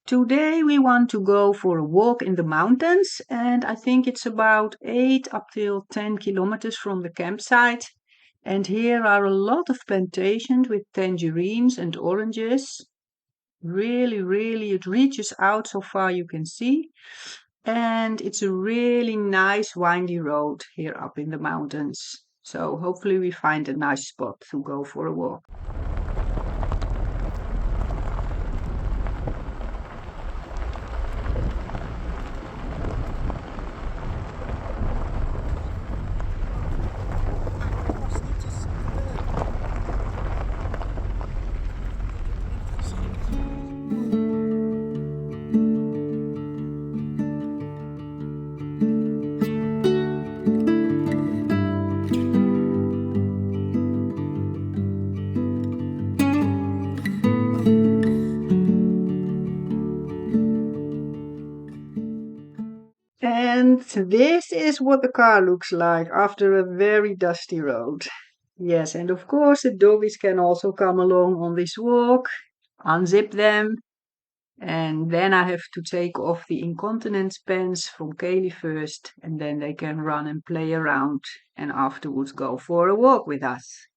Today we want to go for a walk in the mountains, and I think it's about 8 up till 10 kilometers from the campsite. And here are a lot of plantations with tangerines and oranges. Really, it reaches out so far you can see. And it's a really nice windy road here up in the mountains. So hopefully we find a nice spot to go for a walk. And this is what the car looks like after a very dusty road. Yes, and of course the doggies can also come along on this walk, unzip them, and then I have to take off the incontinence pants from Kaylee first, and then they can run and play around and afterwards go for a walk with us.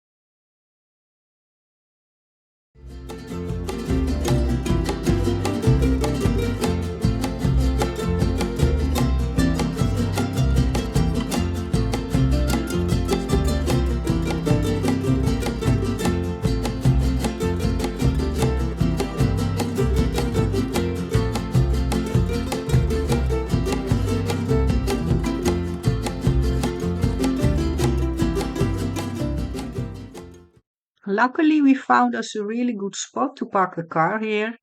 Luckily, we found us a really good spot to park the car here.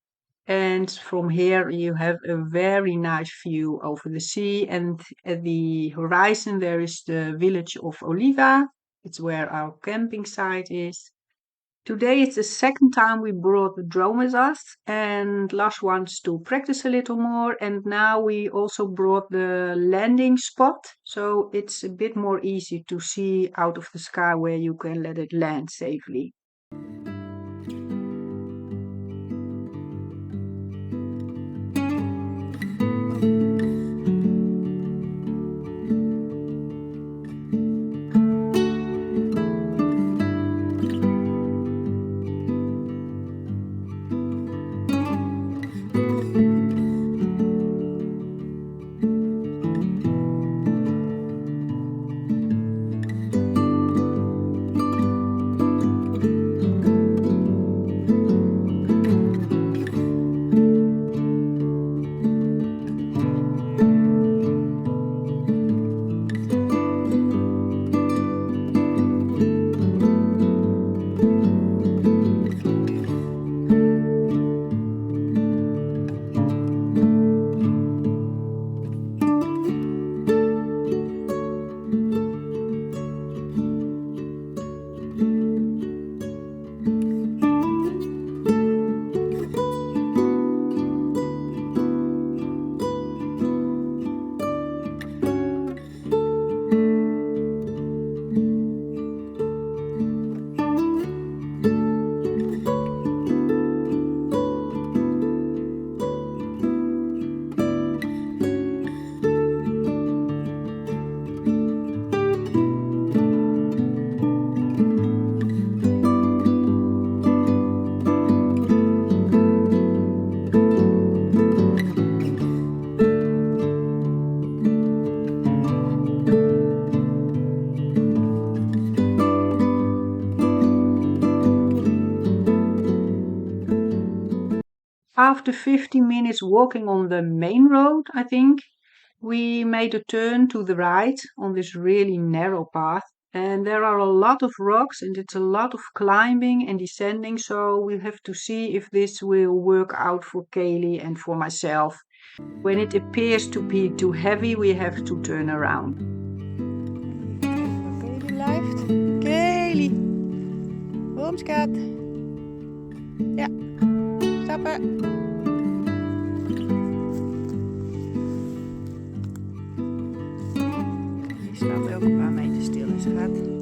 And from here, you have a very nice view over the sea. And at the horizon, there is the village of Oliva. It's where our camping site is. Today, it's the second time we brought the drone with us. And last wants to practice a little more. And now we also brought the landing spot. So it's a bit more easy to see out of the sky where you can let it land safely. After 15 minutes walking on the main road, I think, we made a turn to the right on this really narrow path. And there are a lot of rocks and it's a lot of climbing and descending. So we have to see if this will work out for Kaylee and for myself. When it appears to be too heavy, we have to turn around. Kaylee blijft. Kaylee. Kom, skat. Ja. Stappen. Die staat ook een paar meter stil en ze gaat.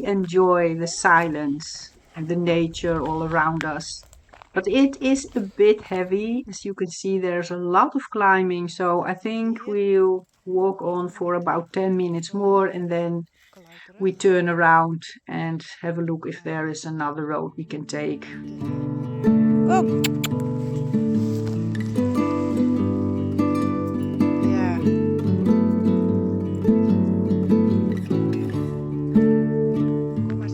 enjoy the silence and the nature all around us. But it is a bit heavy. As you can see, there's a lot of climbing. So I think Hier, we'll walk on for about 10 minutes more and then we klauterig. turn around and have a look if there is another road we can take. Oh! Ja. Kom maar.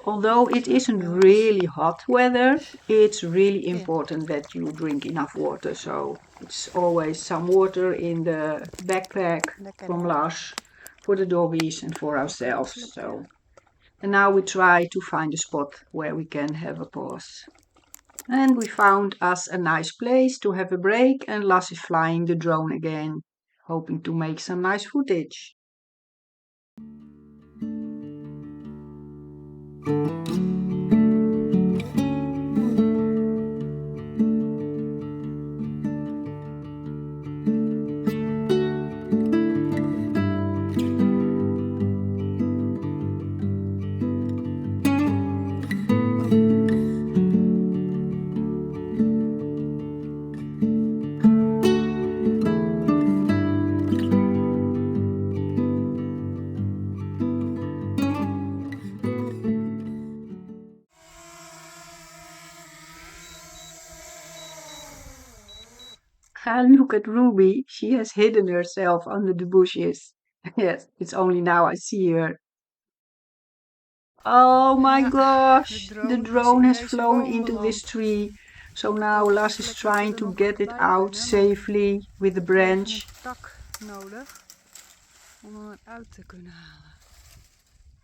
Although it isn't really hot weather, it's really Hier. important that you drink enough water. So it's always some water in the backpack Lekker from hè? Lars for the doggies and for Even een ourselves. slokje. So, and now we try to find a spot where we can have a pause. And we found us a nice place to have a break, and Lars is flying the drone again, hoping to make some nice footage. Look at Ruby. She has hidden herself under the bushes. Yes, it's only now I see her. Oh my Ja, gosh, de the drone is drone in has deze flown boom into this beland. tree. So Ik now hoop Lars is eigenlijk dat we trying er to nog get it bij out kunnen, maar safely with the we hebben een branch. tak nodig om hem eruit te kunnen halen.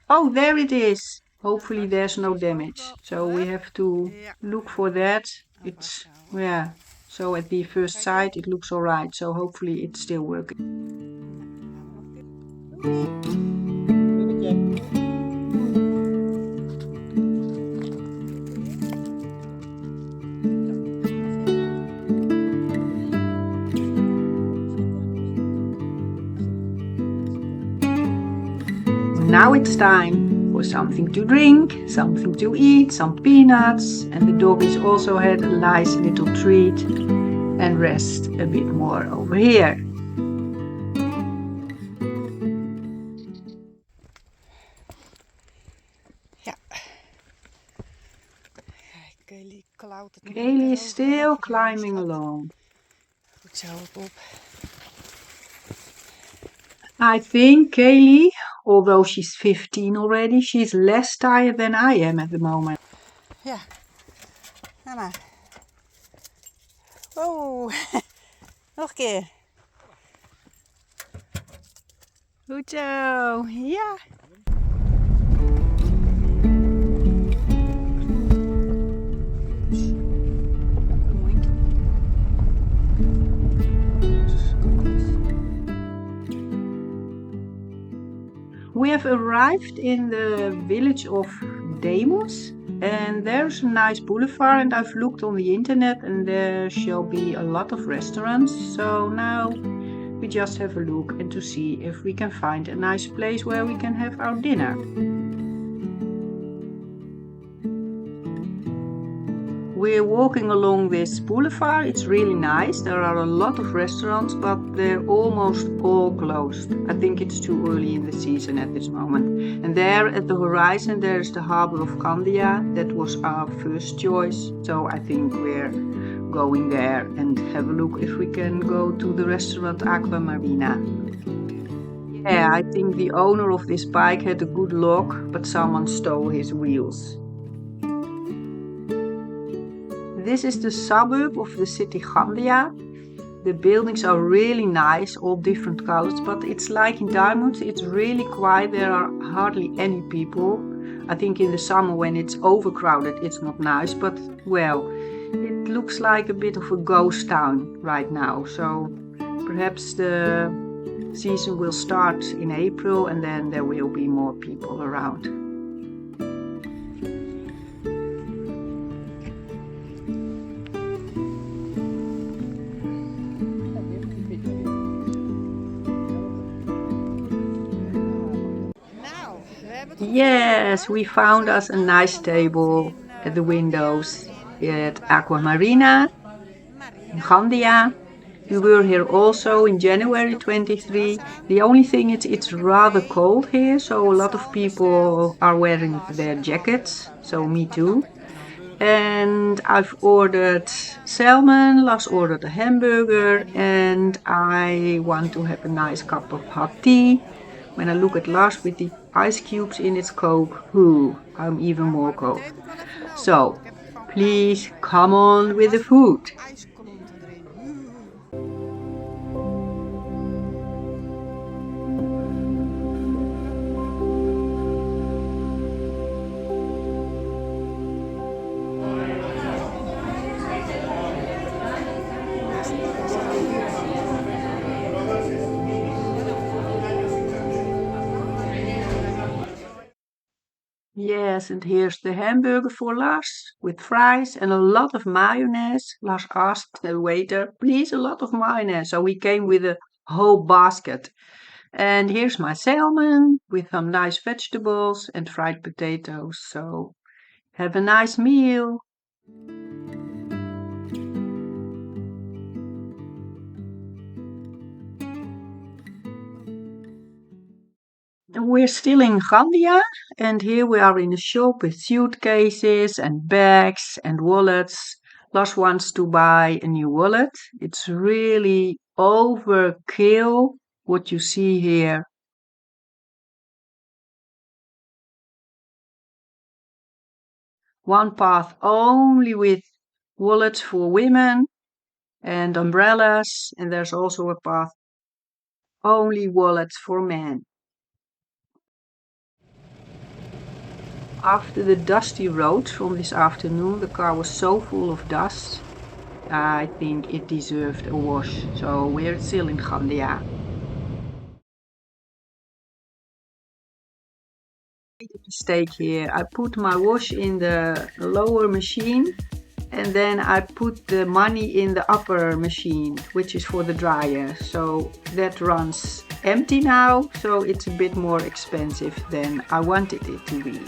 Oh, there it is. En Hopefully Lars there's heeft no ons ook damage. So wel we gered. have to Ja, look for that. aan It's, vasthouden. yeah. So at the first Kijk sight hè. it looks alright. So hopefully it's still working. Nou, gaan we nog een keer. Now it's time for something to drink, something to eat, some peanuts, and the doggies also had a nice little treat and rest a bit more over here. Ja. Kijk, Kelly klautert nog Kaylee lekker is hoog. still Wacht even, climbing schat. along. Goed zo, op. I think Kaylee, although she's 15 already, she's less tired than I am at the moment. Ja. Ga maar. Wow. Nog een keer. Goed zo. Ja. We have arrived in the village of Deimos, and there's a nice boulevard, and I've looked on the internet and there shall be a lot of restaurants. So now we just have a look and to see if we can find a nice place where we can have our dinner. We're walking along this boulevard. It's really nice. There are a lot of restaurants, but they're almost all closed. I think it's too early in the season at this moment. And there at the horizon there's the harbor of Gandia. That was our first choice. So I think we're going there and have a look if we can go to the restaurant Aqua Marina. Yeah, I think the owner of this bike had a good luck, but someone stole his wheels. This is the suburb of the city Gandia. The buildings are really nice, all different colors, but it's like in Diamond, it's really quiet. There are hardly any people. I think in the summer when it's overcrowded, it's not nice, but well, It looks like a bit of a ghost town right now, so perhaps the season will start in April and then there will be more people around. Yes, we found us a nice table at the windows at Aqua Marina in Gandia. We were here also in January 23. The only thing is it's rather cold here, so a lot of people are wearing their jackets, so me too. And I've ordered salmon, Lars ordered a hamburger, and I want to have a nice cup of hot tea. When I look at Lars with the ice cubes in its Coke, I'm even more cold. So, please come on with the food. Yes, and here's the hamburger for Lars with fries and a lot of mayonnaise. Lars asked the waiter, please, a lot of mayonnaise. So we came with a whole basket. And here's my salmon with some nice vegetables and fried potatoes. So have a nice meal. And we're still in Gandia, and here we are in a shop with suitcases and bags and wallets. Lars wants to buy a new wallet. It's really overkill what you see here. One path only with wallets for women and umbrellas, and there's also a path only wallets for men. After the dusty roads from this afternoon, the car was so full of dust. I think it deserved a wash. So we're still in Gandia. I made a mistake here. I put my wash in the lower machine and then I put the money in the upper machine, which is for the dryer. So that runs empty now, so it's a bit more expensive than I wanted it to be.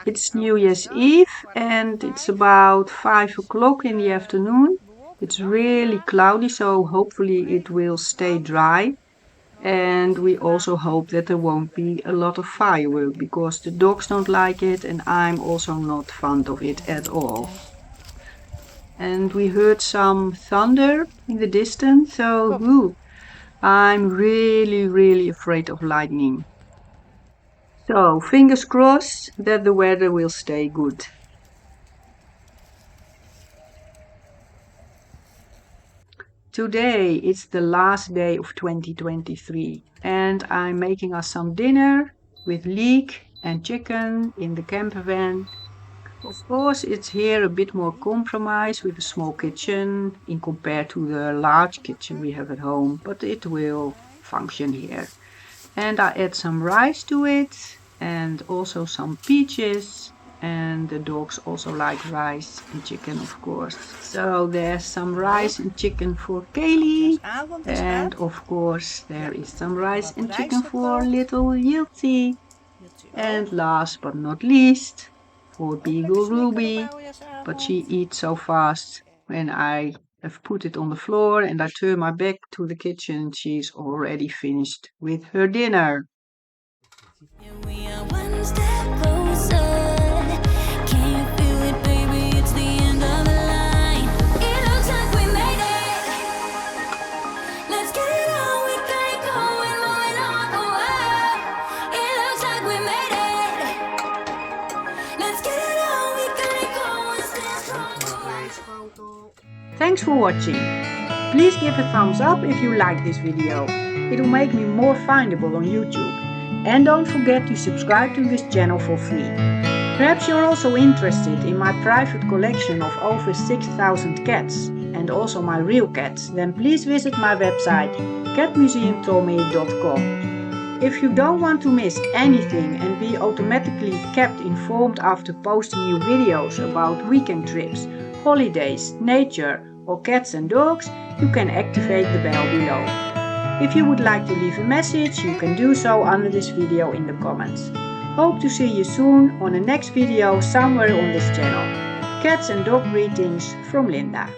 It's New Year's Eve and it's about 5 o'clock in the afternoon. It's really cloudy, so hopefully it will stay dry. And we also hope that there won't be a lot of firework because the dogs don't like it and I'm also not fond of it at all. And we heard some thunder in the distance, so I'm really afraid of lightning. So fingers crossed that the weather will stay good. Today is the last day of 2023 and I'm making us some dinner with leek and chicken in the camper van. Of course, it's here a bit more compromise with a small kitchen in compared to the large kitchen we have at home, but it will function here. And I add some rice to it and also some peaches. And the dogs also like rice and chicken, of course. So there's some rice and chicken for Kaylee. And of course, there is some rice and chicken for little Yilty. And last but not least, for Beagle Ruby. But she eats so fast when I I've put it on the floor and I turn my back to the kitchen. She's already finished with her dinner. We are one step closer. Can you feel it, baby? It's the end of the line. It looks like we made it. Let's get it on. We got it going, moving on. Oh, it looks like we made it. Let's get it on. We got it going. Stand strong. Thanks for watching. Please give a thumbs up if you like this video. It will make me more findable on YouTube. And don't forget to subscribe to this channel for free. Perhaps you're also interested in my private collection of over 6,000 cats and also my real cats, then please visit my website catmuseumtome.com. If you don't want to miss anything and be automatically kept informed after posting new videos about weekend trips, holidays, nature or cats and dogs, you can activate the bell below. If you would like to leave a message, you can do so under this video in the comments. Hope to see you soon on the next video somewhere on this channel. Cats and dog greetings from Linda.